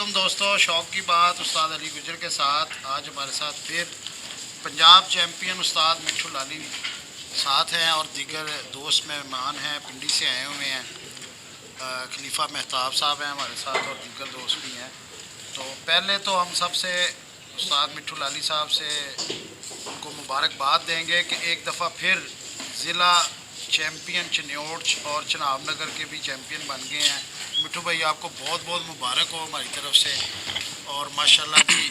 वालेकुम दोस्तों, शौक़ की बात उस्ताद अली गुजर के साथ। आज हमारे साथ फिर पंजाब चैम्पियन उस्ताद मिठू लाली साथ हैं और दीगर दोस्त मेहमान हैं, पिंडी से आए हुए हैं। खलीफा मेहताब साहब हैं हमारे साथ और दीगर दोस्त भी हैं। तो पहले तो हम सबसे उस्ताद मिठू लाली साहब से उनको मुबारकबाद देंगे कि एक दफ़ा फिर ज़िला चैम्पियन चनियोट और चनाब नगर के भी चैम्पियन बन गए हैं। मिठू भाई आपको बहुत बहुत मुबारक हो हमारी तरफ से। और माशाल्लाह जी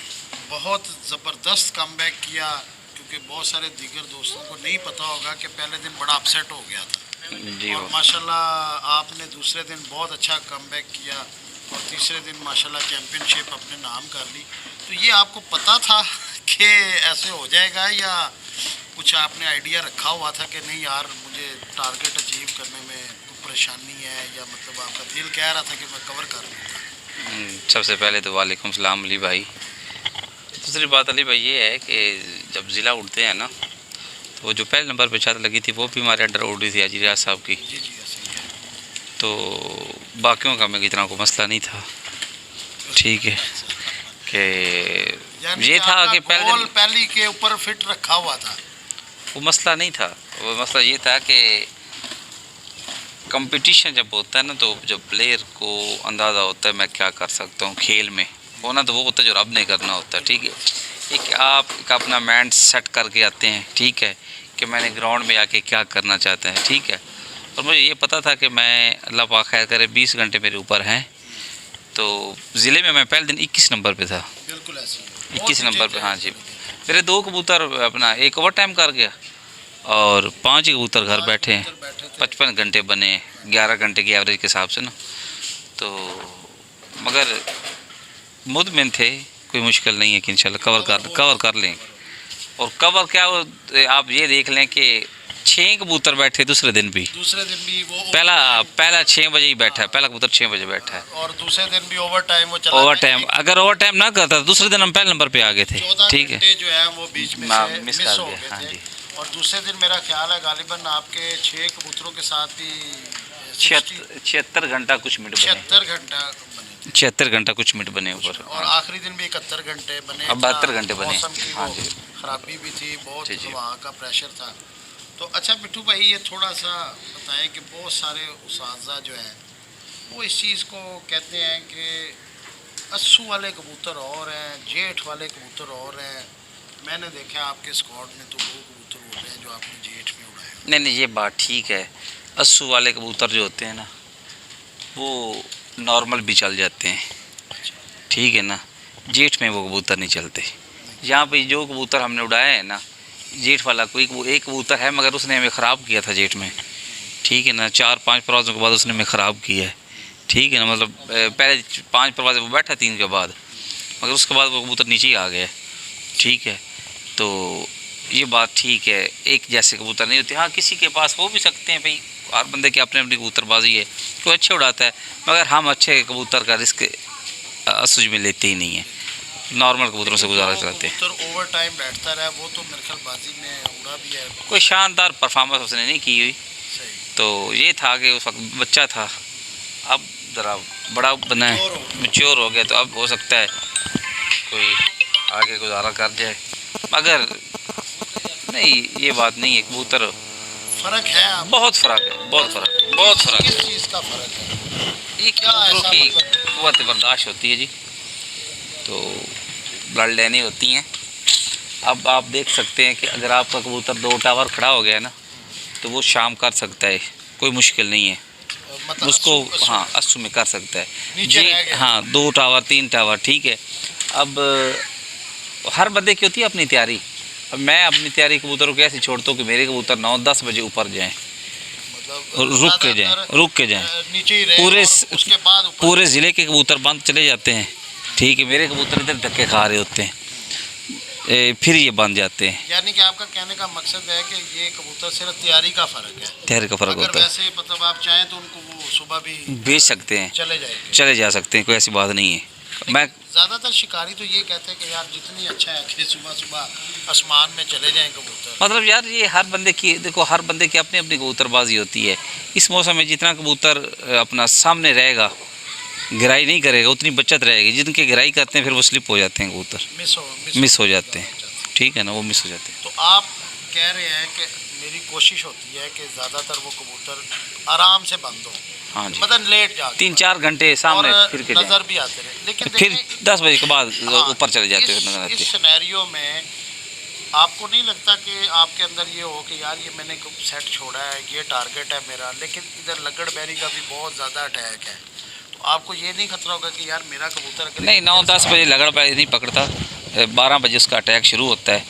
बहुत ज़बरदस्त कमबैक किया, क्योंकि बहुत सारे दीगर दोस्तों को नहीं पता होगा कि पहले दिन बड़ा अपसेट हो गया था जी। और माशाल्लाह आपने दूसरे दिन बहुत अच्छा कमबैक किया और तीसरे दिन माशाल्लाह चैम्पियनशिप अपने नाम कर ली। तो ये आपको पता था कि ऐसे हो जाएगा, या कुछ आपने आइडिया रखा हुआ था कि नहीं यार मुझे टारगेट अचीव करने में कोई परेशानी है, या मतलब आपका दिल कह रहा था कि मैं कवर कर लूँगा? सबसे पहले तो वालेकुम सलाम अली भाई। दूसरी बात अली भाई ये है कि जब ज़िला उड़ते हैं ना, तो वो जो पहले नंबर पे छत लगी थी वो भी हमारे अंडर उड़ रही थी अजी रियाज साहब की। जी जी ऐसे ही है। तो बाकियों का में इतना कोई मसला नहीं था, ठीक है। कि ये था कि पहली के ऊपर फिट रखा हुआ था, वो मसला नहीं था। वो मसला ये था कि कंपटीशन जब होता है ना, तो जब प्लेयर को अंदाज़ा होता है मैं क्या कर सकता हूँ खेल में, वो ना तो वो होता है जो रब ने करना होता है, ठीक है। एक आप एक अपना माइंड सेट करके आते हैं, ठीक है, कि मैंने ग्राउंड में आके क्या करना चाहता है, ठीक है। और मुझे ये पता था कि मैं अल्लाह पाक खैर करे 20 घंटे मेरे ऊपर हैं। तो ज़िले में मैं पहले दिन 21 नंबर पे था, बिल्कुल ऐसे 21 नंबर पे। हाँ जी, मेरे 2 कबूतर अपना एक ओवर टाइम कर गया और 5 कबूतर घर बैठे हैं। 55 घंटे बने, 11 घंटे की एवरेज के हिसाब से ना। तो मगर मुतमिन थे, कोई मुश्किल नहीं है कि इंशाल्लाह कवर कर लें। और कवर क्या आप ये देख लें कि 6 कबूतर बैठे दूसरे दिन भी वो पहला 6 बजे ही बैठा है, पहला कबूतर 6 बजे बैठा है। और दूसरे दिन भी ओवर टाइम अगर ओवर टाइम ना करता तो दूसरे दिन हम पहले नंबर पे आ गए थे, ठीक है। जो है वो बीच में से मिस हो गए थे। हाँ जी। और दूसरे दिन मेरा ख्याल है गालिबन आपके 6 कबूतरों के साथ भी 76 घंटा कुछ मिनट बने, 76 घंटा कुछ मिनट बने ऊपर। और आखिरी दिन भी 71 घंटे बने, अब 72 घंटे बने। हाँ जी, खराबी भी थी बहुत, वहाँ का प्रेशर था। तो अच्छा मिठू भाई ये थोड़ा सा बताएं कि बहुत सारे उस्ताज़ा जो हैं वो इस चीज़ को कहते हैं कि अस्सू वाले कबूतर और हैं, जेठ वाले कबूतर और हैं। मैंने देखा आपके स्क्वाड में तो वो कबूतर उड़ रहे हैं जो आपने जेठ में उड़ाए। नहीं, ये बात ठीक है। अस्सू वाले कबूतर जो होते हैं ना, वो नॉर्मल भी चल जाते हैं, ठीक है ना। जेठ में वो कबूतर नहीं चलते। यहाँ पे जो कबूतर हमने उड़ाए हैं ना, जेठ वाला कोई एक कबूतर है मगर उसने हमें ख़राब किया था जेठ में, ठीक है ना। 4-5 परवाज़ों के बाद उसने हमें ख़राब किया है, ठीक है ना। मतलब पहले 5 परवाज़ें वो बैठा 3 के बाद, मगर उसके बाद वो कबूतर नीचे ही आ गया, ठीक है। तो ये बात ठीक है, एक जैसे कबूतर नहीं होते। हाँ, किसी के पास हो भी सकते हैं भाई, हर बंदे की अपनी अपनी कबूतरबाजी है, कोई अच्छे उड़ाता है, मगर हम अच्छे कबूतर का रिस्क असुज में लेते ही नहीं है, नॉर्मल कबूतरों से गुजारा चलाते हैं। कबूतर ओवर टाइम बैठता रहा, वो तो मेरे ख्याल बाजी में उड़ा भी है, कोई शानदार परफॉर्मेंस उसने नहीं की हुई। तो ये था कि उस वक्त बच्चा था, अब ज़रा बड़ा बना है, मैच्योर हो गया, तो अब हो सकता है कोई आगे गुजारा कर जाए। मगर नहीं, ये बात नहीं है, कबूतर फ़र्क है, बहुत फ़र्क है, बहुत फ़र्क। किस चीज़ का फ़र्क है? ये कबूतरों की क़ुव्वत बर्दाश्त होती है जी, तो ब्लड लाइनें होती हैं। अब आप देख सकते हैं कि अगर आपका कबूतर 2 टावर खड़ा हो गया ना, तो वो शाम कर सकता है, कोई मुश्किल नहीं है, मतलब उसको हाँ अस्सू में कर सकता है जी। हाँ, 2 टावर 3 टावर, ठीक है। अब हर बंदे की होती है अपनी तैयारी। अब मैं अपनी तैयारी कबूतरों को ऐसे छोड़ता हूँ कि मेरे कबूतर 9-10 बजे ऊपर जाएँ, रुक के जाएँ, पूरे ज़िले के कबूतर बंद चले जाते हैं, ठीक है। मेरे कबूतर इधर धक्के खा रहे होते हैं, फिर ये बन जाते हैं। यानी कि आपका कहने का मकसद है कि ये कबूतर सिर्फ तैयारी का फ़र्क है, तैयारी का फ़र्क होता है। वैसे मतलब आप चाहें तो उनको वो सुबह भी भेज सकते हैं, चले जा सकते हैं, कोई ऐसी बात नहीं है। मैं ज़्यादातर शिकारी तो ये कहते हैं कि यार जितनी अच्छा है कि सुबह सुबह आसमान में चले जाएं कबूतर। मतलब यार ये हर बंदे की, देखो हर बंदे की अपनी अपनी कबूतरबाजी होती है। इस मौसम में जितना कबूतर अपना सामने रहेगा गिराई नहीं करेगा उतनी बचत रहेगी। जिनके गिराई करते हैं फिर वो स्लिप हो जाते हैं कबूतर, मिस हो जाते हैं। ठीक है ना, वो मिस हो जाते हैं। तो आप कह रहे हैं कि मेरी कोशिश होती है कि ज़्यादातर वो कबूतर आराम से बंद हो, हाँ जी, मतलब लेट जाके 3-4 घंटे सामने और फिर के नज़र भी आते रहे। लेकिन फिर देखिए 10 बजे के बाद हाँ, ऊपर चले जाते हैं, नजर आती इस है। सिनेरियो में आपको नहीं लगता कि आपके अंदर ये हो कि यार ये मैंने सेट छोड़ा है, ये टारगेट है मेरा, लेकिन इधर लकड़बैरी का भी बहुत ज़्यादा अटैक है, तो आपको ये नहीं खतरा होगा कि यार मेरा कबूतर अगर नहीं, 9-10 बजे लगड़ पैरी नहीं पकड़ता, 12 बजे उसका अटैक शुरू होता है,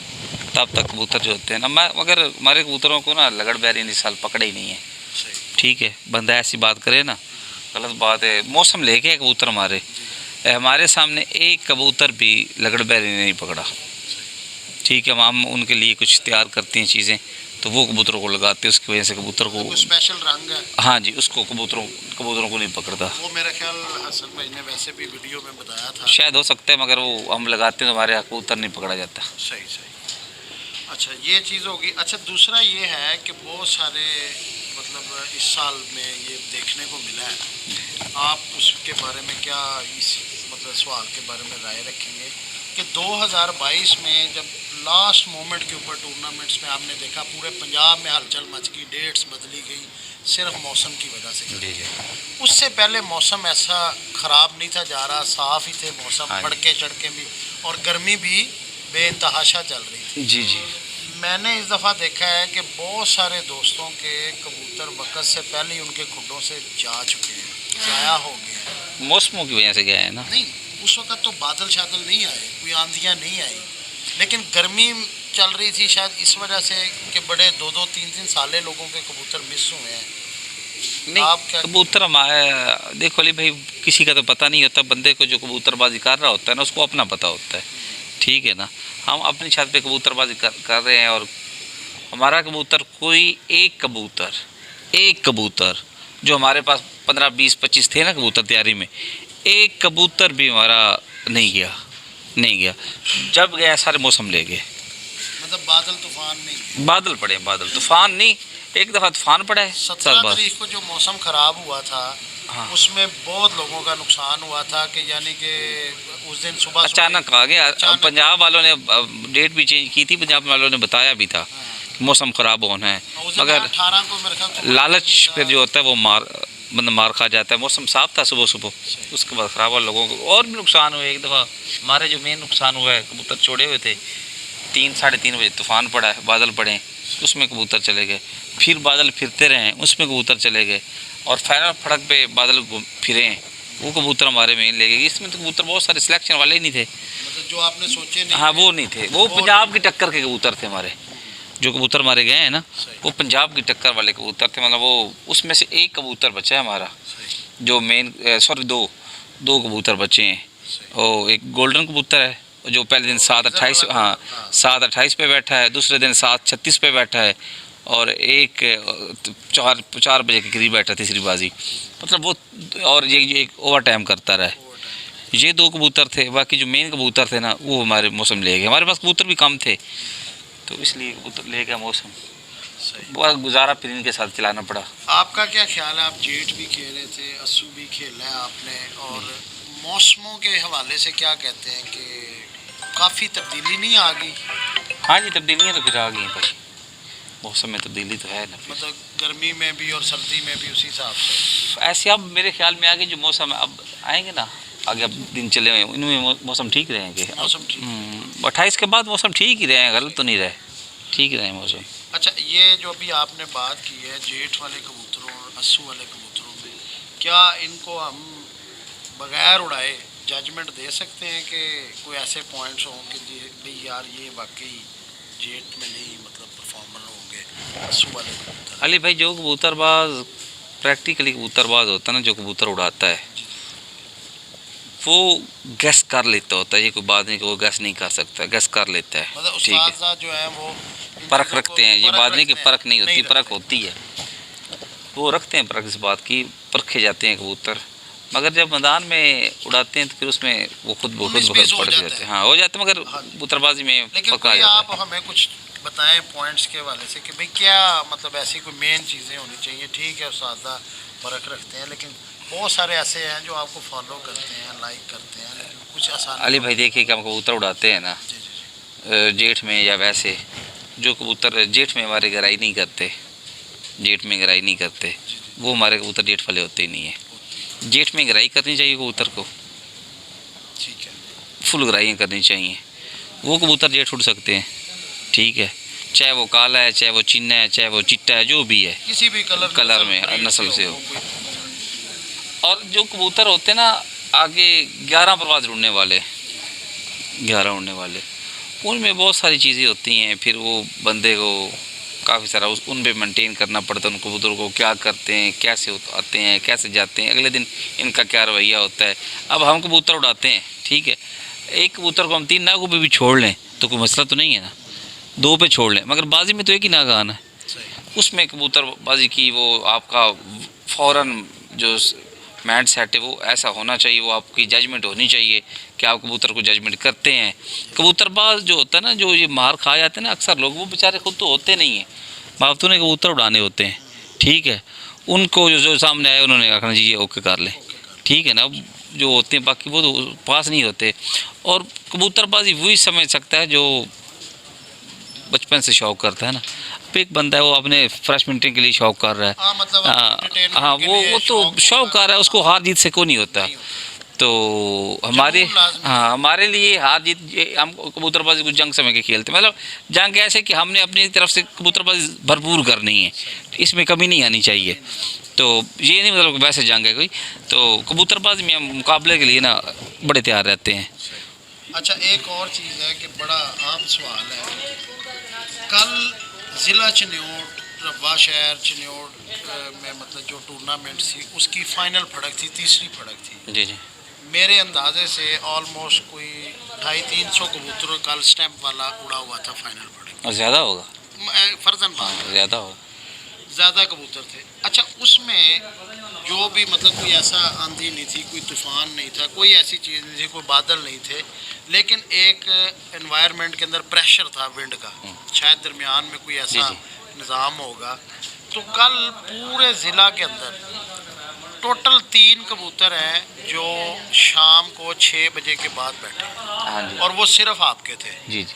तब तक कबूतर जो होते हैं ना, मगर हमारे कबूतरों को ना लगड़ बैरी इस साल पकड़े ही नहीं है। सही, ठीक है, बंदा ऐसी बात करे ना गलत बात है। मौसम लेके कबूतर हमारे सामने एक कबूतर भी लगड़ बैरी ने नहीं पकड़ा। ठीक है, हम उनके लिए कुछ तैयार करते हैं चीज़ें, तो वो कबूतरों को लगाते हैं, उसकी वजह से कबूतर को कोई स्पेशल रंग है। हाँ जी, उसको कबूतरों को नहीं पकड़ता। वो मेरा ख्याल हसन भाई ने वैसे भी वीडियो में बताया था। शायद हो सकता है, मगर वो हम लगाते हैं तो हमारे यहाँ कबूतर नहीं पकड़ा जाता। सही सही। अच्छा, ये चीज़ होगी। अच्छा, दूसरा ये है कि बहुत सारे मतलब इस साल में ये देखने को मिला है, आप उसके बारे में क्या इस मतलब सवाल के बारे में राय रखेंगे कि 2022 में जब लास्ट मोमेंट के ऊपर टूर्नामेंट्स में आपने देखा पूरे पंजाब में हलचल मच गई, डेट्स बदली गई सिर्फ मौसम की वजह से। जी जी, उससे पहले मौसम ऐसा ख़राब नहीं था जा रहा, साफ़ ही थे मौसम, हाँ जी। सड़कें सड़कें भी और गर्मी भी बेइंतहाशा चल रही थी। जी जी, मैंने इस दफ़ा देखा है कि बहुत सारे दोस्तों के कबूतर वक़्त से पहले ही उनके खुडों से जा चुके हैं, ज़ाया हो गए हैं। मौसमों की वजह से गए हैं ना। नहीं, उस वक़्त तो बादल शादल नहीं आए, कोई आंधियाँ नहीं आई, लेकिन गर्मी चल रही थी शायद इस वजह से कि बड़े 2-2 3-3 साले लोगों के कबूतर मिस हुए हैं। नहीं, आप क्या कबूतर हमारे देखो अली भाई, किसी का तो पता नहीं होता, बंदे को जो कबूतरबाजी कर रहा होता है ना उसको अपना पता होता है। ठीक है ना, हम अपनी छत पे कबूतरबाजी कर रहे हैं, और हमारा कबूतर कोई एक कबूतर जो हमारे पास 15-20-25 थे ना कबूतर तैयारी में, एक कबूतर भी हमारा नहीं गया। जब गया सारे मौसम ले गए। मतलब बादल तूफान नहीं? बादल पड़े, बादल तूफान नहीं, एक दफ़ा तूफान पड़ा है 17 तारीख को जो मौसम ख़राब हुआ था, हाँ, उसमें बहुत लोगों का नुकसान हुआ था कि यानी कि उस दिन सुबह अचानक आ गया। अचानक। पंजाब वालों ने डेट भी चेंज की थी, पंजाब वालों ने बताया भी था हाँ। कि मौसम ख़राब होना है, उस दिन मगर 18 को मेरे ख्याल तूफान लालच था। फिर जो होता है वो मार खा जाता है। मौसम साफ था सुबह, उसके बाद ख़राब हुआ, लोगों को और भी नुकसान हुए। एक दफ़ा हमारे जो मेन नुकसान हुआ है, कबूतर छोड़े हुए थे, 3-3:30 बजे तूफ़ान पड़ा है, बादल पड़े, उसमें कबूतर चले गए, फिर बादल फिरते रहे, उसमें कबूतर चले गए, और फाइनल फड़क पे बादल फिरे, वो कबूतर हमारे में ले गए। इसमें तो कबूतर बहुत सारे सिलेक्शन वाले ही नहीं थे, मतलब जो आपने सोचे नहीं। हाँ वो नहीं थे, वो पंजाब की टक्कर के कबूतर थे हमारे। जो कबूतर मारे गए हैं ना, वो पंजाब की टक्कर वाले कबूतर थे, मतलब वो उसमें से एक कबूतर बचा है हमारा, जो मेन सॉरी दो कबूतर बचे हैं। और एक गोल्डन कबूतर है जो पहले दिन 7:28 हाँ 7:28 पे बैठा है, दूसरे दिन 7:36 पे बैठा है, और एक 4 बजे के करीब बैठा तीसरी बाजी, मतलब वो, और ये एक ओवर टाइम करता रहा है। ये 2 कबूतर थे, बाकी जो मेन कबूतर थे ना वो हमारे मौसम ले गए। हमारे पास कबूतर भी कम थे, तो इसलिए कबूतर ले गया मौसम, बहुत गुजारा फिर इनके साथ चलाना पड़ा। आपका क्या ख्याल है? आप जेट भी खेले थे, अस्सू भी खेला है आपने, और मौसमों के हवाले से क्या कहते हैं कि काफ़ी तब्दीली नहीं आ गई? हाँ जी, तब्दीलियाँ तो फिर आ गई हैं भाई, मौसम में तब्दीली तो है ना। मतलब गर्मी में भी और सर्दी में भी उसी हिसाब से ऐसे अब मेरे ख्याल में आगे जो मौसम है अब आएंगे ना, आगे अब दिन चले हुए हैं, इनमें मौसम ठीक रहेंगे। मौसम ठीक। 28 के बाद मौसम ठीक ही रहे, गलत तो नहीं रहे, ठीक ही रहे मौसम। अच्छा, ये जो अभी आपने बात की है जेठ वाले कबूतरों और अस्सू वाले कबूतरों में, क्या इनको हम बगैर उड़ाए जजमेंट दे सकते हैं कि कोई ऐसे पॉइंट्स हों कि भाई यार ये वाकई जेट में नहीं मतलब परफॉर्मर होंगे अस्सू वाले कबूतर? अली भाई, जो कबूतरबाज प्रैक्टिकली कबूतरबाज होता है ना, जो कबूतर उड़ाता है वो गैस कर लेता होता है, ये कोई बात नहीं कि वो गैस नहीं कर सकता, गैस कर लेता है। मतलब ठीक है, उस्ताद जो है वो परख रखते हैं, ये बात नहीं कि परख नहीं होती, रखते परख हैं। होती है, वो रखते हैं परख, इस बात की परखे जाते हैं कबूतर, मगर जब मैदान में उड़ाते हैं तो फिर उसमें वो खुद मिस हो पड़ जाता जाते है। हैं। हाँ हो जाते हैं, मगर हाँ। कबूतरबाजी में लेकिन पकड़ा कोई जाता आप हमें कुछ बताएं पॉइंट्स के वाले से कि भाई क्या मतलब ऐसी कोई मेन चीज़ें होनी चाहिए? ठीक है उस्ताद परख रखते हैं, लेकिन बहुत सारे ऐसे हैं जो आपको फॉलो करते हैं, लाइक करते हैं, लेकिन कुछ आसान। अली भाई देखिए कि हम कबूतर उड़ाते हैं ना जी जी जी। जेठ में या वैसे, जो कबूतर जेठ में हमारे गराई नहीं करते, जेठ में गराई नहीं करते, जी जी। वो हमारे कबूतर जेठ वाले होते ही नहीं है। जेठ में गराई करनी चाहिए कबूतर को, ठीक है। फुल गराइयाँ करनी चाहिए, वो कबूतर जेठ उड़ सकते हैं। ठीक है, चाहे वो काला है, चाहे वो चिन्ना है, चाहे वो चिट्टा है, जो भी है, किसी भी कलर में breed नस्ल से हो। कोई। और जो कबूतर होते हैं ना आगे 11 परवाज उड़ने वाले, 11 उड़ने वाले, उनमें बहुत सारी चीज़ें होती हैं। फिर वो बंदे को काफ़ी सारा उन पे मेंटेन करना पड़ता है। उन कबूतरों को क्या करते हैं, कैसे आते हैं, कैसे जाते हैं, अगले दिन इनका क्या रवैया होता है। अब हम कबूतर उड़ाते हैं, ठीक है, एक कबूतर को हम 3 नागों पे भी छोड़ लें तो कोई मसला तो नहीं है ना, 2 पे छोड़ लें, मगर बाजी में तो एक ही नागा आना है। सही। उसमें कबूतरबाजी की वो आपका फ़ौरन जो माइंड सेट है वो ऐसा होना चाहिए, वो आपकी जजमेंट होनी चाहिए कि आप कबूतर को जजमेंट करते हैं। कबूतरबाज जो होता है ना, जो ये मार खा जाते हैं ना अक्सर लोग, वो बेचारे खुद तो होते नहीं हैं, बाप ने कबूतर उड़ाने होते हैं। ठीक है, उनको जो सामने आए उन्होंने आखना जी ये ओके कर ले, ठीक है ना, जो होते हैं बाकी वो तो पास नहीं होते। और कबूतरबाजी वही समझ सकता है जो बचपन से शौक़ करता है ना। अब एक बंदा है वो अपने फ्रेश मिनटिंग के लिए शौक़ कर रहा है, हाँ मतलब हाँ वो तो शौक़ कर रहा है, उसको हार जीत से कोई नहीं होता। तो हमारे, हाँ हमारे लिए हार जीत हम कबूतरबाजी को जंग समझ के खेलते, मतलब जंग ऐसे कि हमने अपनी तरफ से कबूतरबाजी भरपूर करनी है, इसमें कमी नहीं आनी चाहिए। तो ये नहीं मतलब वैसे जंग है कोई, तो कबूतरबाजी में हम मुकाबले के लिए ना बड़े तैयार रहते हैं। अच्छा एक और चीज़ है कि बड़ा आम सवाल है, कल ज़िला चिन्योट, रब्बा शहर चिन्योट में मतलब जो टूर्नामेंट थी उसकी फ़ाइनल फड़क थी, तीसरी फड़क थी। जी जी। मेरे अंदाजे से ऑलमोस्ट कोई 250-300 कबूतर कल स्टैंप वाला उड़ा हुआ था फाइनल फड़क। और ज़्यादा होगा, फर्जन बात हाँ है, ज़्यादा होगा, ज़्यादा कबूतर थे। अच्छा उसमें जो भी मतलब कोई ऐसा आंधी नहीं थी, कोई तूफ़ान नहीं था, कोई ऐसी चीज़ नहीं थी, कोई बादल नहीं थे, लेकिन एक एनवायरनमेंट के अंदर प्रेशर था विंड का, शायद दरमियान में कोई ऐसा निज़ाम होगा। तो कल पूरे ज़िला के अंदर टोटल 3 कबूतर हैं जो शाम को 6 बजे के बाद बैठे हैं, हाँ जी, और वो सिर्फ आपके थे। जी जी,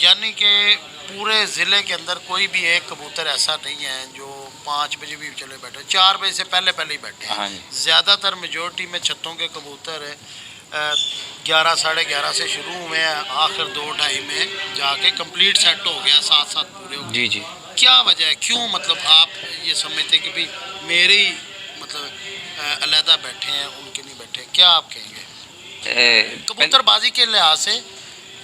यानी कि पूरे ज़िले के अंदर कोई भी एक कबूतर ऐसा नहीं है जो 5 बजे भी चले बैठे, 4 बजे से पहले पहले ही बैठे हैं। हाँ जी, ज़्यादातर मेजोरिटी में छतों के कबूतर 11 साढ़े 11 से शुरू हुए हैं, आखिर 2-2:30 में जाके कंप्लीट सेट हो गया, 7-7 पूरे हो गए। जी जी। क्या वजह है, क्यों मतलब आप ये समझते कि भाई मेरे ही मतलब अलहदा बैठे हैं उनके नहीं बैठे, क्या आप कहेंगे कबूतरबाजी के लिहाज से?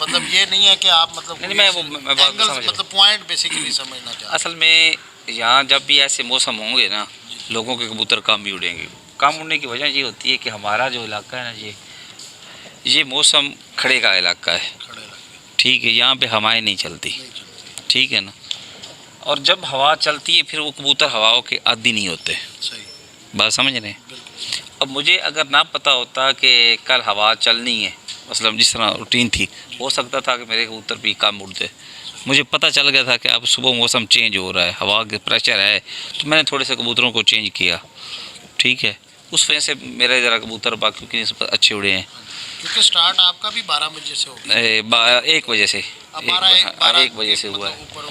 मतलब ये नहीं है कि आप मतलब नहीं, मैं बात एंगल समझ रहा मतलब पॉइंट बेसिकली समझना चाहते असल में यहाँ जब भी ऐसे मौसम होंगे ना, लोगों के कबूतर कम भी उड़ेंगे। कम उड़ने की वजह ये होती है कि हमारा जो इलाका है ना, ये मौसम खड़े का इलाका है, खड़े लगे ठीक है, यहाँ पे हवाएं नहीं चलती, नहीं चलते। ठीक है ना, और जब हवा चलती है फिर वो कबूतर हवाओं के आदी नहीं होते। सही, बात समझ रहे हैं? बिल्कुल। अब मुझे अगर ना पता होता कि कल हवा चलनी है, मतलब जिस तरह रूटीन थी, हो सकता था कि मेरे कबूतर भी कम उड़ते। मुझे पता चल गया था कि अब सुबह मौसम चेंज हो रहा है, हवा के प्रेशर है, तो मैंने थोड़े से कबूतरों को चेंज किया, ठीक है, उस वजह से मेरे ज़रा कबूतर बाकी के निस्बत अच्छे उड़े हैं। क्योंकि स्टार्ट आपका भी 12 बजे से हो गया। 1 बजे से, अब 1 बजे से हुआ है। ऊपर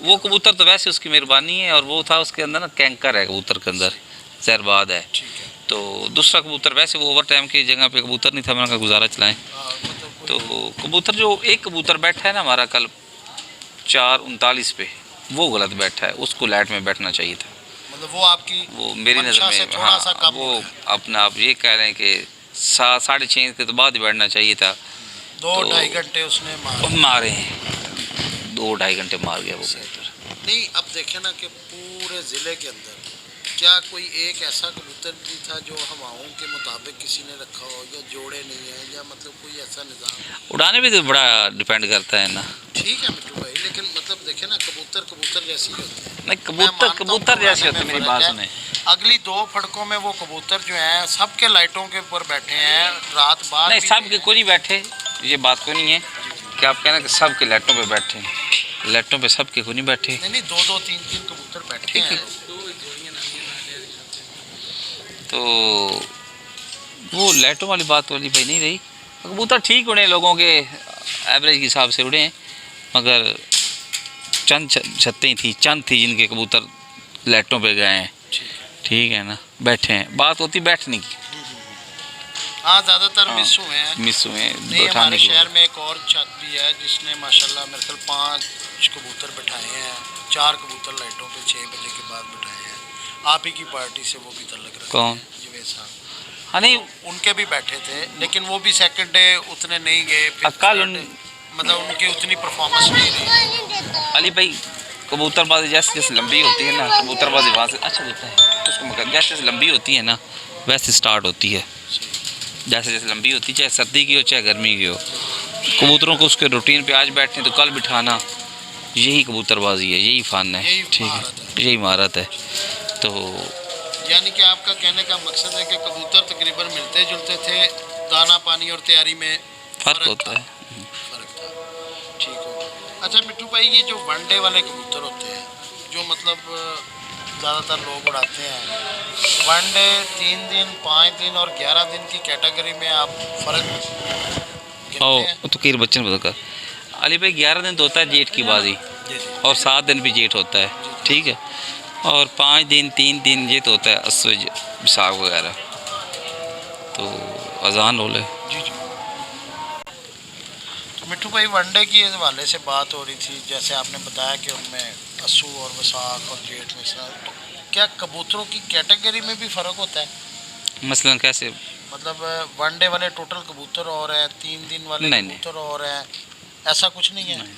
वो कबूतर तो वैसे उसकी मेहरबानी है, और वो था उसके अंदर ना कैंकर है कबूतर के अंदर, जहरबाद है। ठीक है। तो दूसरा कबूतर वैसे वो ओवर टाइम की जगह पे कबूतर नहीं था, मैंने कहा गुजारा चलाएं। मतलब तो कबूतर जो एक कबूतर बैठा है ना हमारा कल 4:39 पे, वो गलत बैठा है, उसको लाइट में बैठना चाहिए था। मतलब वो आपकी वो मेरी मंशा नज़र से में, थोड़ा सा हाँ, कम वो हो गया। अपना आप ये कह रहे हैं कि 6:30 के तो बाद ही बैठना चाहिए था। 2-2.5 घंटे उसने मारे हैं, 2-2.5 घंटे मार गया वो कबूतर। नहीं। अब देखें ना कि पूरे ज़िले के अंदर क्या कोई एक ऐसा कबूतर भी था जो हवाओं के मुताबिक किसी ने रखा हो, या जोड़े नहीं है, या मतलब कोई ऐसा निज़ाम? उड़ाने भी तो बड़ा डिपेंड करता है ना। ठीक है मिट्टू भाई, लेकिन मतलब देखे ना कबूतर कबूतर जैसी होती है। नहीं, कबूतर जैसे होते, मेरी बात सुने। अगली 2 फड़कों में वो कबूतर जो हैं सबके लाइटों के ऊपर बैठे हैं, रात बार नहीं, सब के कोई नहीं बैठे, ये बात को नहीं है कि आप कहना कि सब के लाइटों पे बैठे हैं, लाइटों पे सब के को नहीं बैठे। नहीं 2-2 3-3 कबूतर बैठे हैं। तो वो लाइटों वाली बात वाली भाई नहीं रही। कबूतर ठीक उड़े, लोगों के एवरेज के हिसाब से उड़े हैं, मगर चंद छत्तें ही थी, चंद थी जिनके कबूतर लाइटों पे गए हैं। ठीक है ना, बैठे हैं, बात होती बैठने की। हाँ, ज़्यादातर हाँ, मिस हुए हैं। मिस हुए हैं, नहीं, उठाने हमारे की शहर में एक और छत भी है जिसने माशाल्लाह मेरे ख्याल 5 कबूतर बिठाए हैं, 4 कबूतर लाइटों पे 6 बजे के बाद बिठाए हैं। आप ही की पार्टी से वो भी तल्लक रखते कौन? हैं, जवेद साहब। हाँ नहीं, उनके भी बैठे थे, लेकिन वो भी सेकंड डे उतने नहीं गए, फिर कल third day, मतलब उनकी उतनी परफॉर्मेंस नहीं रही। अली भाई कबूतरबाजी जैसे जैसे लंबी होती है ना, कबूतरबाजी वहाँ से अच्छा देता है उसको, मगर जैसे जैसे लंबी होती है ना वैसे स्टार्ट होती है। जैसे जैसे लंबी होती है, चाहे सर्दी की हो चाहे गर्मी की हो, कबूतरों को उसके रूटीन पे आज बैठने तो कल बिठाना, यही कबूतरबाजी है, यही फन है। यही ठीक महारत है, यही महारत है। तो यानी कि आपका कहने का मकसद है कि कबूतर तकरीबन मिलते जुलते थे, दाना पानी और तैयारी में फ़र्क होता है। फ़र्क था। ठीक हो। अच्छा मिट्टू भाई, ये जो वनडे वाले कबूतर होते हैं, जो मतलब ज़्यादातर लोग उड़ाते हैं, वनडे 3 दिन 5 दिन और 11 दिन की कैटेगरी में आप फ़र्क गिनते हैं? और तो कीर बच्चन बता कर अली भाई 11 दिन तो होता है जेठ की बाजी, जी जी और 7 दिन भी जेठ होता है। ठीक है, और 5 दिन 3 दिन ये तो होता है अस्सु विसाख वगैरह। तो अजान रोले जी जी। तो मिट्टू भाई, वनडे की हवाले से बात हो रही थी, जैसे आपने बताया कि उनमें अस्सू और वसाख और जेठ में से, तो क्या कबूतरों की कैटेगरी में भी फ़र्क होता है? मसलन कैसे? मतलब वनडे वाले टोटल कबूतर और हैं, 3 दिन वाले नहीं, नहीं। कबूतर और हैं, ऐसा कुछ नहीं है? नहीं,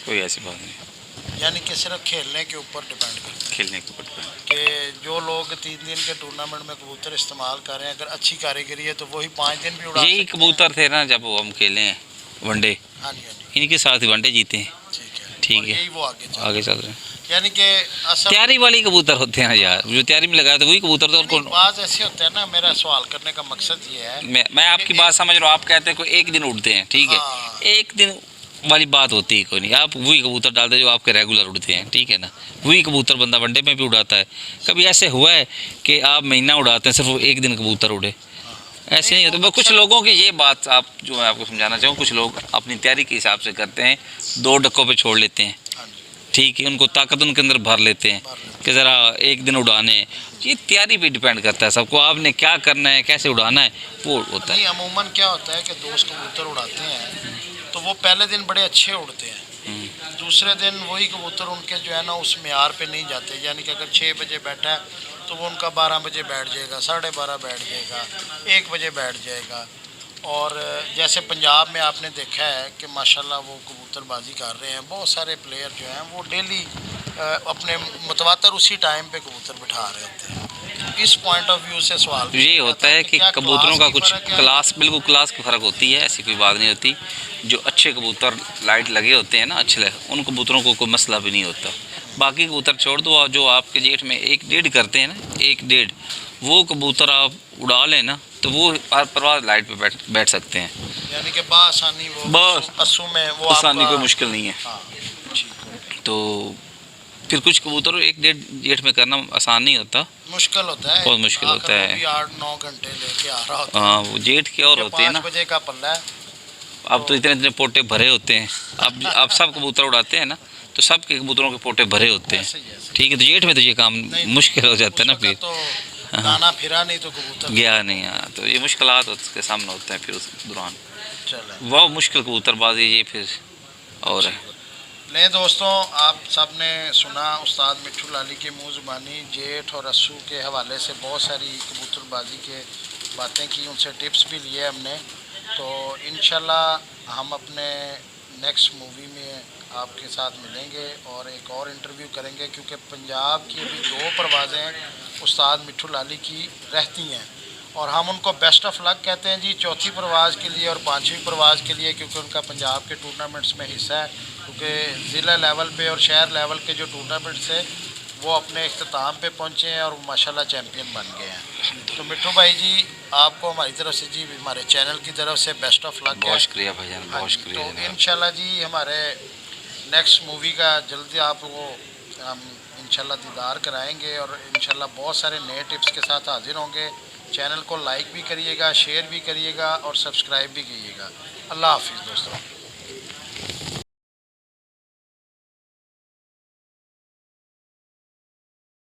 कोई ऐसी बात नहीं, यानी कि सिर्फ खेलने के ऊपर डिपेंड करता है खेलने के ऊपर डिपेंड। कि जो लोग 3 दिन के टूर्नामेंट में कबूतर इस्तेमाल कर रहे हैं, अगर अच्छी कारीगरी है तो वही 5 दिन भी उड़ा यही सकते हैं। कबूतर थे ना जब वो हम खेले हैं वनडे, हाँ जी, हाँ जी, इनके साथ ही वनडे जीते हैं। ठीक है। ठीक और है, यही वो आगे आगे चल रहे हैं। यानी कि असल तैयारी वाली कबूतर होते हैं ना यार, जो तैयारी में लगाया था वही कबूतर तो नहीं, उनको। बात ऐसे होता है ना, मेरा सवाल करने का मकसद ये है। मैं आपकी बात समझ रहा हूँ, आप कहते हैं कोई एक दिन उड़ते हैं, ठीक है, हाँ। एक दिन वाली बात होती है कोई नहीं, आप वही कबूतर डालते हैं जो आपके रेगुलर उड़ते हैं। ठीक है ना, वही कबूतर बंदा वनडे में भी उड़ाता है। कभी ऐसे हुआ है कि आप महीना उड़ाते हैं सिर्फ वो एक दिन कबूतर उड़े? ऐसे नहीं होता। बस कुछ लोगों की ये बात आप जो मैं आपको समझाना चाहूँ, कुछ लोग अपनी तैयारी के हिसाब से करते हैं, 2 डक्कों पे छोड़ लेते हैं। हाँ जी, ठीक है, उनको ताकत उनके अंदर भर लेते हैं भर लेते कि ज़रा एक दिन उड़ाने। ये तैयारी पे डिपेंड करता है, सबको आपने क्या करना है, कैसे उड़ाना है, वो होता है। नहीं, अमूमन क्या होता है कि दोस्त कबूतर उड़ाते हैं तो वो पहले दिन बड़े अच्छे उड़ते हैं, दूसरे दिन वही कबूतर उनके जो है ना उस मेयार पे नहीं जाते। यानी कि अगर 6 बजे बैठा है तो वो उनका 12 बजे बैठ जाएगा, 12:30 बैठ जाएगा, 1 बजे बैठ जाएगा। और जैसे पंजाब में आपने देखा है कि माशाल्लाह वो कबूतरबाजी कर रहे हैं, बहुत सारे प्लेयर जो हैं वो डेली अपने मुतवातर उसी टाइम पे कबूतर बिठा रहे होते हैं। तो इस पॉइंट ऑफ व्यू से सवाल तो ये होता है कि क्या कबूतरों का क्लास की कुछ फ़र्क है? क्लास, बिल्कुल क्लास की फ़र्क होती है, ऐसी कोई बात नहीं होती। जो अच्छे कबूतर लाइट लगे होते हैं ना, अच्छे लगे, उन कबूतरों को कोई मसला भी नहीं होता। बाकी कबूतर छोड़ दो, और जो आपके जेठ में 1-1.5 करते हैं ना, 1-1.5, वो कबूतर आप उड़ा लें ना तो वो हर परवाह लाइट पे बैठ सकते हैं। यानी कि बासानी वो बस अस्सू में वो आसानी, आपका कोई मुश्किल नहीं है। हाँ, ठीक है। तो फिर कुछ कबूतर 1-1.5 जेठ में करना आसान नहीं होता, मुश्किल होता है, बहुत मुश्किल होता है। 8-9 घंटे लेके आ रहा होता है। हाँ, वो जेठ के और ये होते हैं 5 ना। बजे का पल्ला है। अब तो इतने इतने पोटे भरे होते हैं। आप सब कबूतर उड़ाते हैं ना, तो सब के कबूतरों के पोटे भरे होते हैं। ऐसे ही, ऐसे ही। ठीक है, तो जेठ में तो ये काम नहीं, मुश्किल हो जाता है ना उस फिर। वक्त तो दाना फिरा नहीं तो कबूतर गया नहीं, हाँ, तो ये मुश्किलात उसके सामने होते हैं फिर उस दौरान। चले। वह मुश्किल कबूतरबाजी ये फिर और है। ले दोस्तों, आप सब ने सुना उस्ताद मिट्ठू लाली के मुँह ज़ुबानी जेठ और अस्सू के हवाले से बहुत सारी कबूतरबाजी के बातें की, उनसे टिप्स भी लिए हमने। तो इंशाल्लाह हम अपने नेक्स्ट मूवी में आपके साथ मिलेंगे और एक और इंटरव्यू करेंगे, क्योंकि पंजाब की अभी 2 परवाज़ें उस्ताद मिट्ठू लाली की रहती हैं और हम उनको बेस्ट ऑफ लक कहते हैं जी, 4थी परवाज़ के लिए और 5वीं परवाज़ के लिए, क्योंकि उनका पंजाब के टूर्नामेंट्स में हिस्सा है। क्योंकि ज़िला लेवल पे और शहर लेवल के जो टूर्नामेंट्स है वो अपने इख्तिताम पे पहुँचे हैं और माशाल्लाह चैम्पियन बन गए हैं। तो मिट्ठू भाई जी, आपको हमारी तरफ से जी, हमारे चैनल की तरफ से बेस्ट ऑफ लक है। बहुत शुक्रिया भाईजान, हाँ बहुत जी, शुक्रिया तो जनाब। इंशाल्लाह जी हमारे नेक्स्ट मूवी का जल्दी आप वो हम इंशाल्लाह दीदार कराएंगे और इंशाल्लाह बहुत सारे नए टिप्स के साथ हाजिर होंगे। चैनल को लाइक भी करिएगा, शेयर भी करिएगा और सब्सक्राइब भी कीजिएगा। अल्लाह हाफिज़ दोस्तों।